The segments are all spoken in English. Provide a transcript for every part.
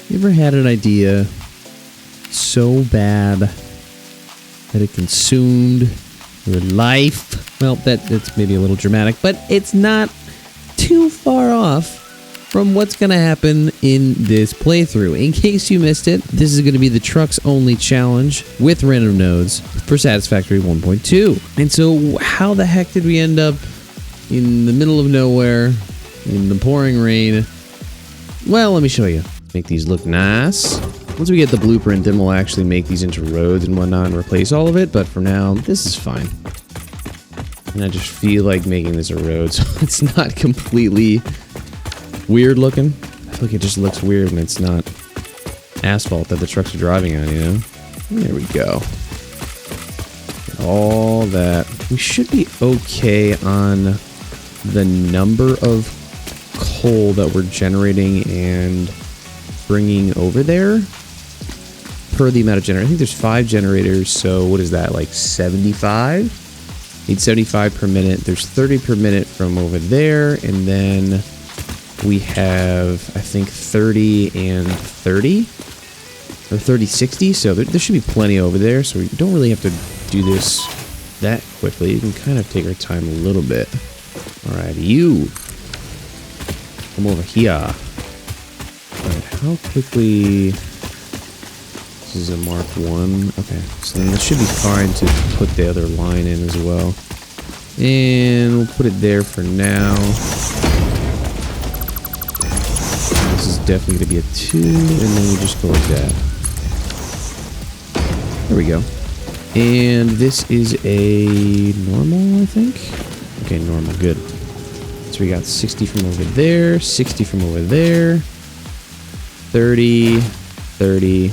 You ever had an idea so bad that it consumed your life? Well, that's maybe a little dramatic, but it's not too far off from what's going to happen in this playthrough. In case you missed it, this is going to be the trucks only challenge with random nodes for Satisfactory 1.2. And so how the heck did we end up in the middle of nowhere in the pouring rain? Well, let me show you. Make these look nice. Once we get the blueprint, then we'll actually make these into roads and whatnot and replace all of it. But for now, this is fine. And I just feel like making this a road, so it's not completely weird looking. I feel like it just looks weird when it's not asphalt that the trucks are driving on, you know? There we go. All that. We should be okay on the number of coal that we're generating and bringing over there per the amount of generators. I think there's 5 generators, so what is that, like 75? Need 75 per minute. There's 30 per minute from over there, and then we have, I think, 30 and 30, or 30, 60, so there should be plenty over there, so we don't really have to do this that quickly. You can kind of take our time a little bit. Alright, you come over here. Alright, how quickly... This is a Mark 1. Okay, so then this should be fine to put the other line in as well. And we'll put it there for now. This is definitely going to be a 2, and then we just go like that. There we go. And this is a normal, I think? Okay, normal, good. So we got 60 from over there, 60 from over there, 30, 30.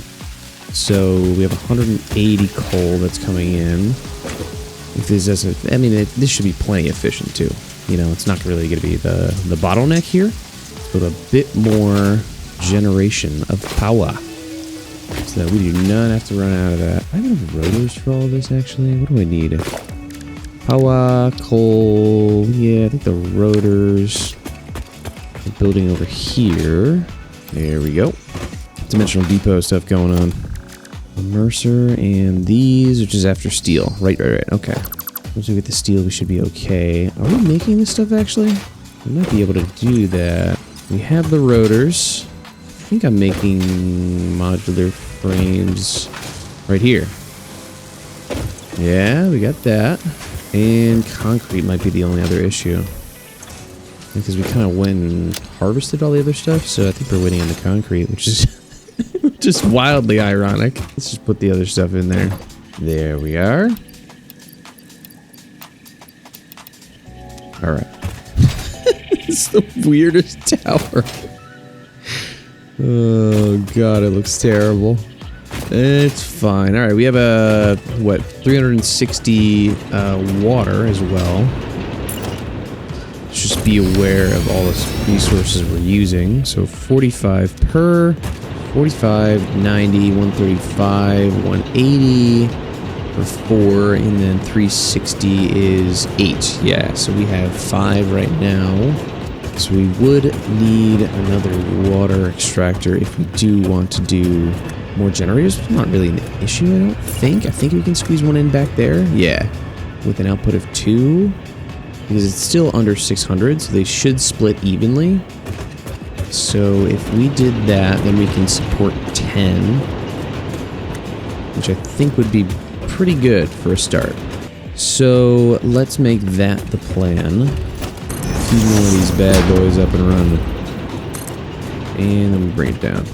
So we have 180 coal that's coming in. If this doesn't, I mean, this should be plenty efficient too. You know, it's not really going to be the bottleneck here, but a bit more generation of power. So that we do not have to run out of that. I have enough rotors for all of this, actually. What do I need? Power, coal. Yeah, I think the rotors are building over here. There we go. Dimensional depot stuff going on. A Mercer and these, which is after steel. Right. Okay. Once we get the steel, we should be okay. Are we making this stuff, actually? We might be able to do that. We have the rotors. I think I'm making modular frames right here. Yeah, we got that. And concrete might be the only other issue. Because we kind of went and harvested all the other stuff, so I think we're waiting on the concrete, which is just wildly ironic. Let's just put the other stuff in there. There we are. Alright. It's the weirdest tower. Oh god, it looks terrible. It's fine. Alright, we have a, 360 water as well. Let's just be aware of all the resources we're using. So 45 per, 45, 90, 135, 180 for 4, and then 360 is 8. Yeah, so we have 5 right now. So we would need another water extractor if we do want to do more generators. It's not really an issue, I don't think. I think we can squeeze one in back there. Yeah, with an output of 2. Because it's still under 600, so they should split evenly. So if we did that, then we can support 10. Which I think would be pretty good for a start. So let's make that the plan. A few more of these bad boys up and running. And then we bring it down.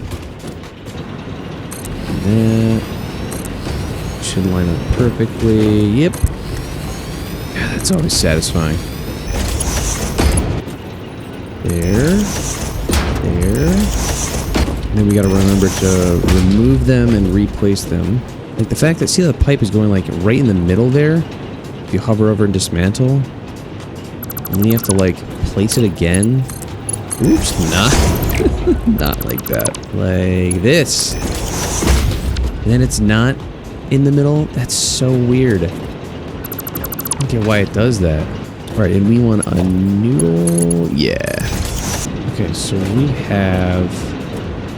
That should line up perfectly. Yep. Yeah, that's always satisfying. There. There. And then we gotta remember to remove them and replace them. Like the fact that, see how the pipe is going like right in the middle there? If you hover over and dismantle. And then you have to like place it again. Oops, not. Not like that. Like this. And then it's not in the middle. That's so weird. I don't get why it does that. Alright, and we want a noodle. Yeah. Okay, so we have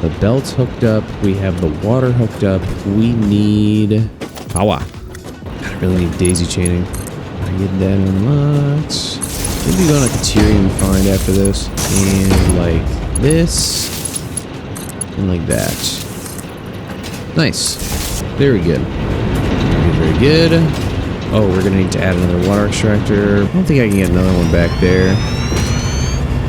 The belt's hooked up. We have the water hooked up. We need power. God, I really need daisy chaining. I get that unlocked. Maybe go on a Caterium find after this. And like this. And like that. Nice. Very good. Very good. Oh, we're going to need to add another water extractor. I don't think I can get another one back there.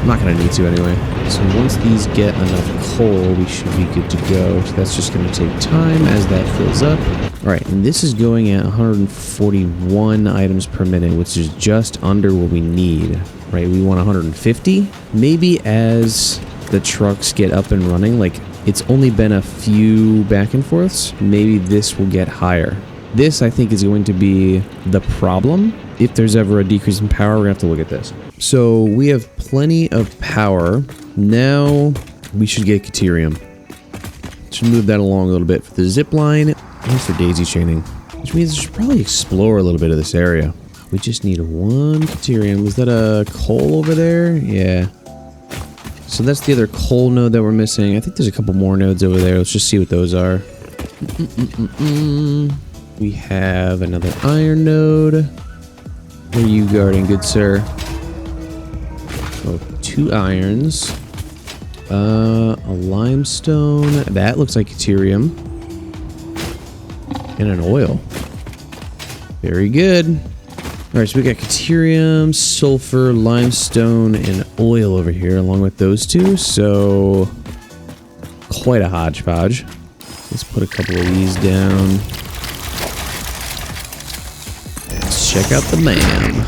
I'm not going to need to anyway. So once these get enough coal, we should be good to go. So that's just going to take time as that fills up. All right, and this is going at 141 items per minute, which is just under what we need, right? We want 150. Maybe as the trucks get up and running, like it's only been a few back and forths, maybe this will get higher. This, I think, is going to be the problem. If there's ever a decrease in power, we're going to have to look at this. So we have plenty of power. Now we should get Caterium. Should move that along a little bit for the zip line and for daisy chaining, which means we should probably explore a little bit of this area. We just need one Caterium. Was that a coal over there? Yeah. So that's the other coal node that we're missing. I think there's a couple more nodes over there. Let's just see what those are. We have another iron node. Where are you guarding, good sir? Oh, 2 irons. A limestone. That looks like Caterium. And an oil. Very good. Alright, so we got Caterium, sulfur, limestone, and oil over here, along with those two. So, quite a hodgepodge. Let's put a couple of these down. Let's check out the MAM.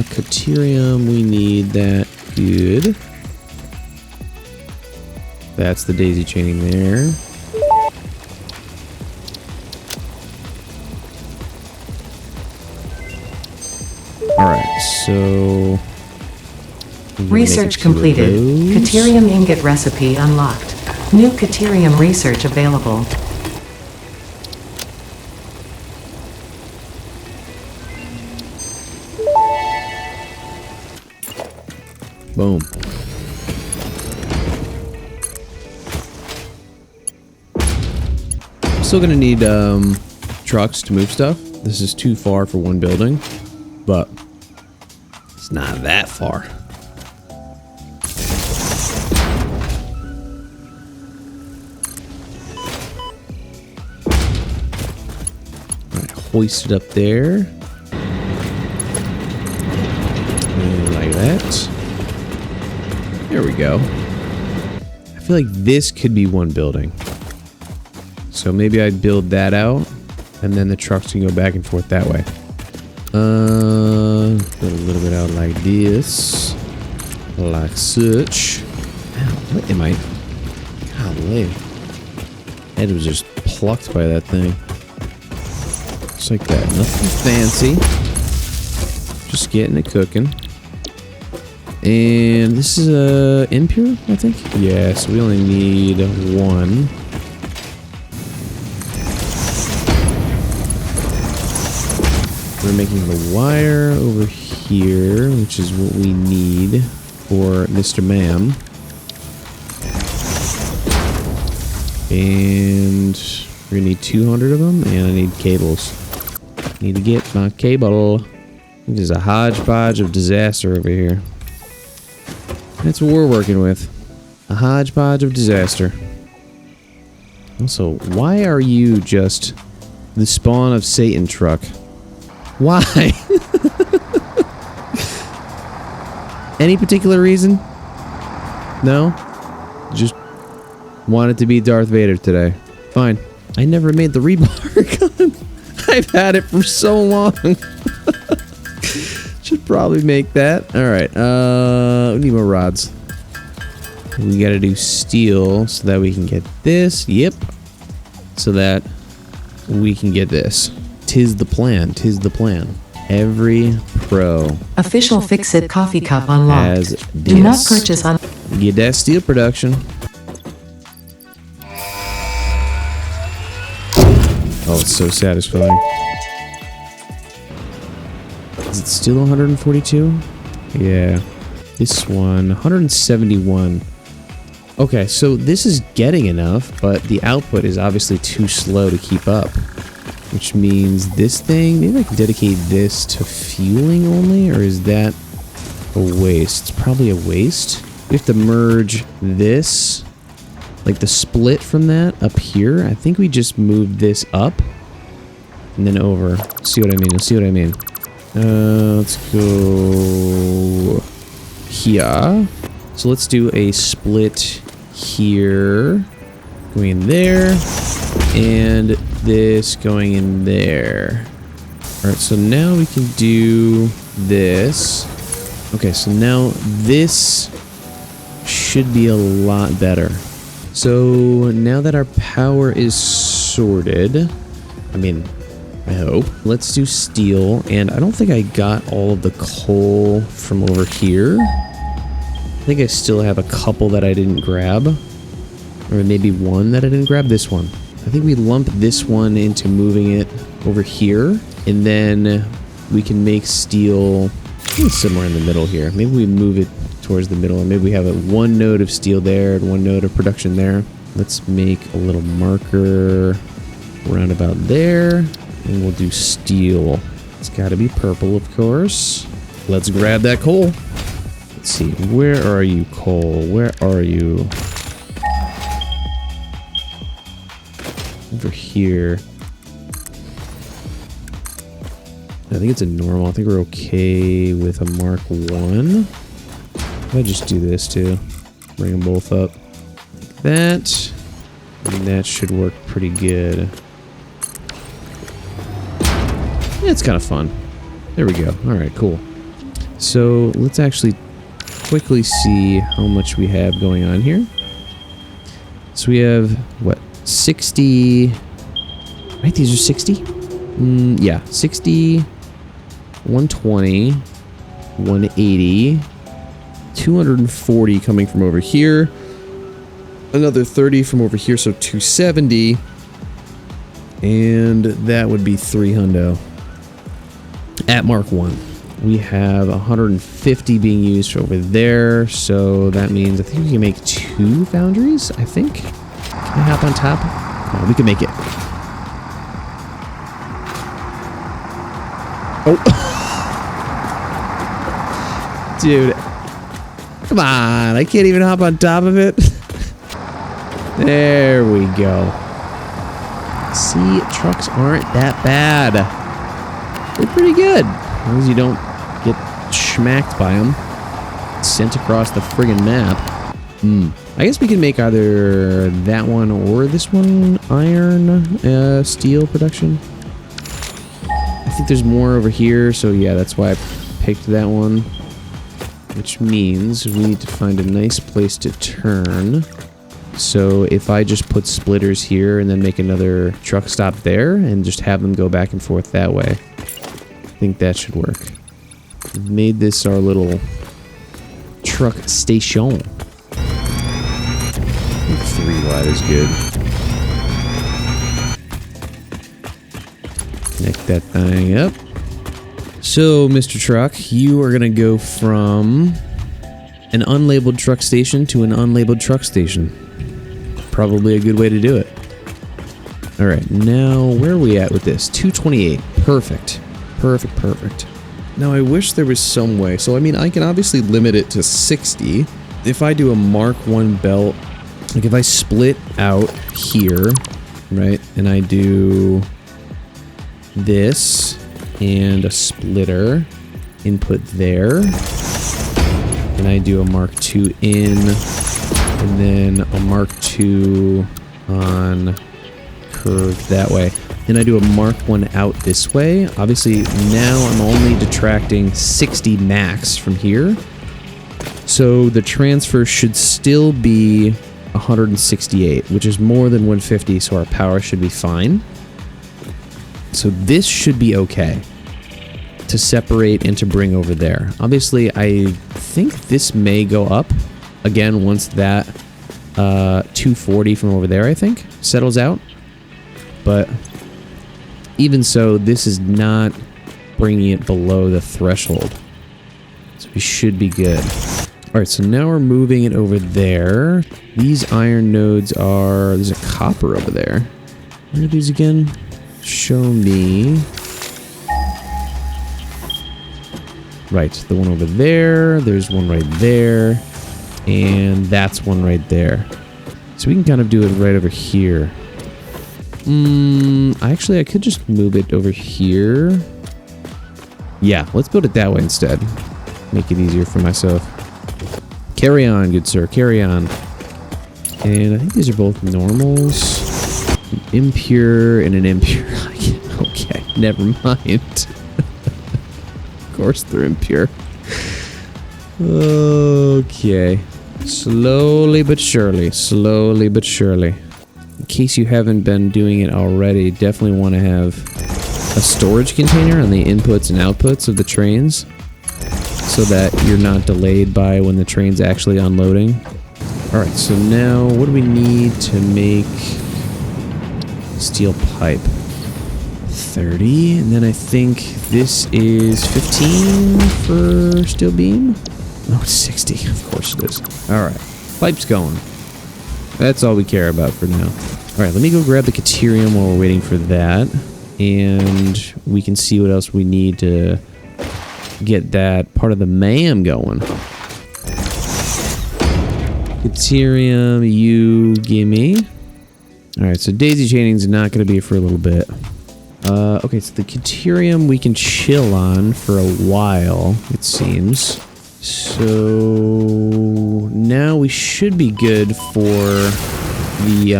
Caterium, we need that. Good. That's the daisy chaining there. Alright, so... Research completed. Caterium ingot recipe unlocked. New Caterium research available. Boom. Still gonna need trucks to move stuff. This is too far for one building, but it's not that far. Alright, hoist it up there. And like that. There we go. I feel like this could be one building. So maybe I'd build that out, and then the trucks can go back and forth that way. Build a little bit out like this. Like such. Ow, what am I? Golly. Head was just plucked by that thing. Just like that. Nothing fancy. Just getting it cooking. And this is impure, I think? Yeah, so we only need one. We're making the wire over here, which is what we need for Mr. Ma'am. And we're gonna need 200 of them, and I need cables. Need to get my cable. There's a hodgepodge of disaster over here. That's what we're working with. A hodgepodge of disaster. Also, why are you just the spawn of Satan truck? Why? Any particular reason? No? Just wanted to be Darth Vader today. Fine. I never made the rebar gun. I've had it for so long. Should probably make that. Alright, we need more rods. We gotta do steel so that we can get this. Yep. So that we can get this. Tis the plan. Tis the plan. Every pro. Official Fix-It coffee cup unlocked. Has Do not purchase on. Get that steel production. Oh, it's so satisfying. Is it still 142? Yeah. This one, 171. Okay, so this is getting enough, but the output is obviously too slow to keep up. Which means this thing, maybe I can dedicate this to fueling only, or is that a waste? It's probably a waste. We have to merge this, like the split from that up here. I think we just move this up and then over. See what I mean? You'll see what I mean. Let's go here. So let's do a split here, going in there, and this going in there. All right, so now we can do this. Okay, so now this should be a lot better. So now that our power is sorted, I mean, I hope. Let's do steel, and I don't think I got all of the coal from over here. I think I still have a couple that I didn't grab, or maybe one that I didn't grab. This one. I think we lump this one into moving it over here, and then we can make steel somewhere in the middle here. Maybe we move it towards the middle, and maybe we have one node of steel there and one node of production there. Let's make a little marker around about there, and we'll do steel. It's got to be purple, of course. Let's grab that coal. Let's see, where are you, coal? Where are you? Over here. I think it's a normal. I think we're okay with a Mark 1. I'll just do this too. Bring them both up. Like that. And that should work pretty good. Yeah, it's kind of fun. There we go. Alright, cool. So let's actually quickly see how much we have going on here. So we have, what, 60... Right, these are 60? Yeah, 60, 120, 180, 240 coming from over here, another 30 from over here, so 270, and that would be 300 at Mark 1. We have 150 being used over there, so that means I think we can make 2 foundries, I think. Can I hop on top? No, we can make it. Oh. Dude. Come on, I can't even hop on top of it. There we go. See, trucks aren't that bad. They're pretty good. As long as you don't get schmacked by them. Sent across the friggin' map. I guess we can make either that one or this one iron steel production. I think there's more over here, so yeah, that's why I picked that one. Which means we need to find a nice place to turn. So if I just put splitters here and then make another truck stop there and just have them go back and forth that way, I think that should work. We've made this our little truck station. I think 3 wide is good. Connect that thing up. So, Mr. Truck, you are going to go from an unlabeled truck station to an unlabeled truck station. Probably a good way to do it. Alright, now where are we at with this? 228. Perfect. Perfect, perfect. Now I wish there was some way. So, I mean, I can obviously limit it to 60. If I do a Mark 1 belt, like if I split out here, right, and I do this and a splitter input there, and I do a Mark 2 in, and then a Mark 2 on curve that way. Then I do a Mark 1 out this way. Obviously, now I'm only detracting 60 max from here. So the transfer should still be 168, which is more than 150, so our power should be fine. So this should be okay to separate and to bring over there. Obviously, I think this may go up again once that 240 from over there, I think, settles out. But even so, this is not bringing it below the threshold. So we should be good. All right, so now we're moving it over there. These iron nodes are... There's a copper over there. What are these again? Show me. Right, the one over there. There's one right there. And that's one right there. So we can kind of do it right over here. Actually, I could just move it over here. Yeah, let's build it that way instead. Make it easier for myself. Carry on, good sir. Carry on. And I think these are both normals. An impure and an impure. Okay, never mind. Of course they're impure. Okay. Slowly but surely. Slowly but surely. In case you haven't been doing it already, definitely want to have a storage container on the inputs and outputs of the trains, so that you're not delayed by when the train's actually unloading. Alright, so now what do we need to make steel pipe? 30, and then I think this is 15 for steel beam? No, it's 60. Of course it is. Alright, pipe's going. That's all we care about for now. Alright, let me go grab the Caterium while we're waiting for that, and we can see what else we need to get that part of the MAM going. Caterium, you gimme. Alright, so daisy chaining's not going to be for a little bit. Okay, so the Caterium we can chill on for a while, it seems. So now we should be good for the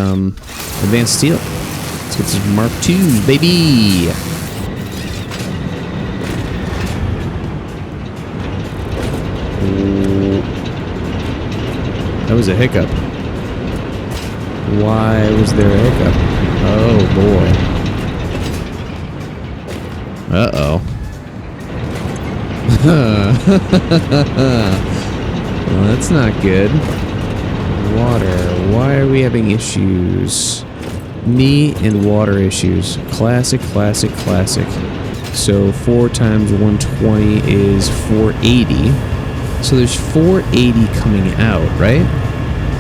advanced steel. Let's get some Mark IIs, baby! That was a hiccup. Why was there a hiccup? Oh boy. Uh-oh. Well, that's not good. Water. Why are we having issues? Me and water issues. Classic, classic, classic. So 4 times 120 is 480. So there's 480 coming out, right?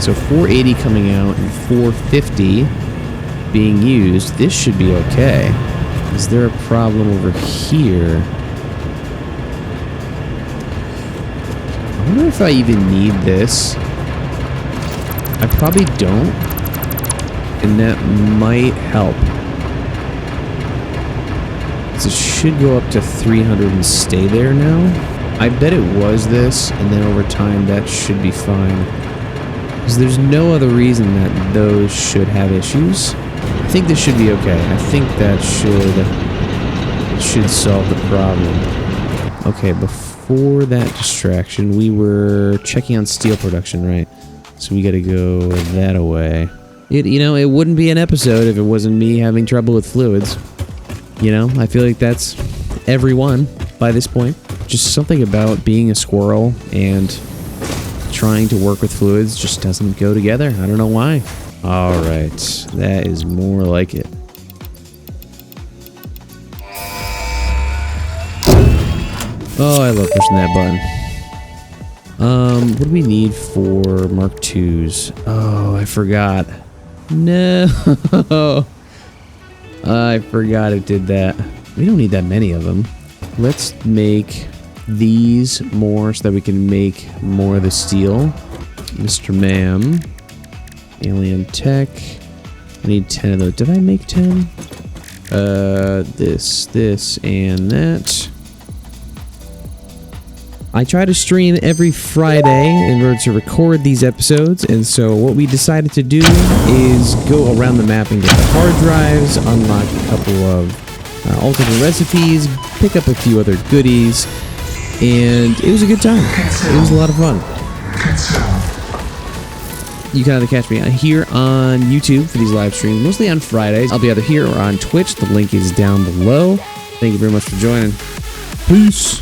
So 480 coming out and 450 being used. This should be okay. Is there a problem over here? I wonder if I even need this. I probably don't. And that might help. So it should go up to 300 and stay there now. I bet it was this, and then over time that should be fine. Because there's no other reason that those should have issues. I think this should be okay. I think that should solve the problem. Okay, before that distraction, we were checking on steel production, right? So we gotta go that away. You know, it wouldn't be an episode if it wasn't me having trouble with fluids. You know, I feel like that's everyone by this point. Just something about being a squirrel and trying to work with fluids just doesn't go together. I don't know why. Alright, that is more like it. Oh, I love pushing that button. What do we need for Mark IIs? Oh, I forgot. No. I forgot it did that. We don't need that many of them. Let's make these more so that we can make more of the steel. Mr. Ma'am. Alien Tech. I need 10 of those. Did I make 10? This, and that. I try to stream every Friday in order to record these episodes, and so what we decided to do is go around the map and get the hard drives, unlock a couple of alternate recipes, pick up a few other goodies, and it was a good time. It was a lot of fun. You can either catch me here on YouTube for these live streams, mostly on Fridays. I'll be either here or on Twitch. The link is down below. Thank you very much for joining. Peace.